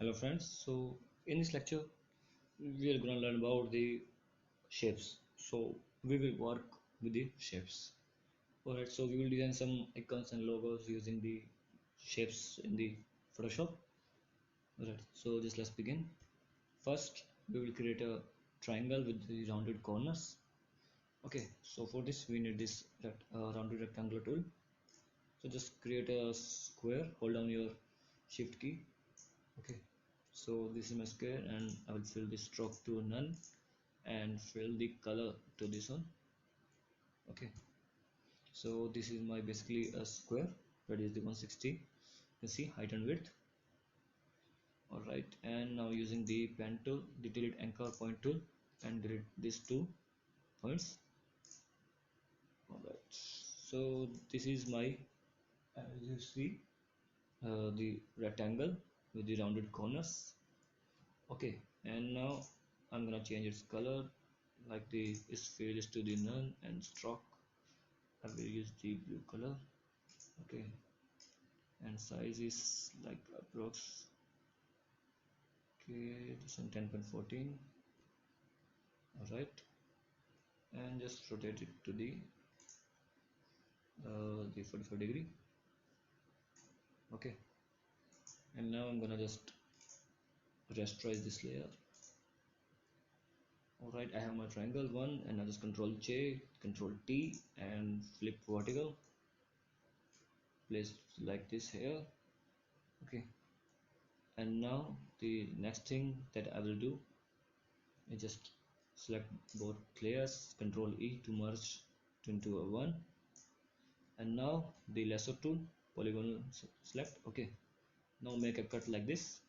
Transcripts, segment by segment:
Hello friends, so in this lecture we are going to learn about the shapes. So we will work with the shapes. Alright, so we will design some icons and logos using the shapes in the Photoshop. Alright, so just let's begin. First we will create a triangle with the rounded corners. Okay, so for this we need this rounded rectangular tool. So just create a square, hold down your shift key. Okay, so this is my square and I will fill the stroke to none and fill the color to this one. Okay, so this is my basically a square that is the 160. You can see height and width. Alright, and now using the pen tool, the delete anchor point tool, and delete these 2 points. Alright, so this is my, as you see, the rectangle with the rounded corners. Okay, and now I'm gonna change its color, like the is fill is to the none and stroke I will use the blue color. Okay, and size is like approx. Okay, this one 10.14. All right, and just rotate it to the 45 degree. Okay, and now I'm gonna just rasterize this layer. Alright, I have my triangle one and I just control J, control T and flip vertical, place like this here. Okay, and now the next thing that I will do is just select both layers, control E to merge into a one, and now the lasso tool, polygonal select. Okay, now make a cut like this,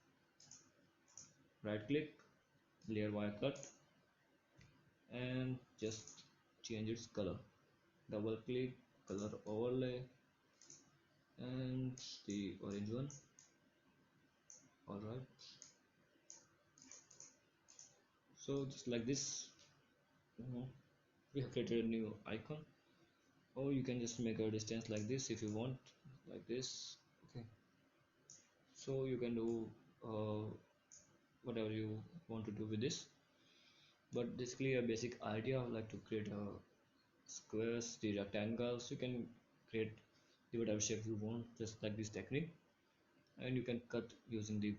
right click, layer wire cut, and just change its color, double click, color overlay, and the orange one. All right, so just like this, we have created a new icon, or you can just make a distance like this if you want, like this. Okay, so you can do whatever you want to do with this, but basically a basic idea of like to create a squares, the rectangles, you can create the whatever shape you want, just like this technique, and you can cut using the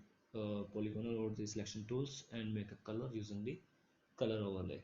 polygonal or the selection tools and make a color using the color overlay.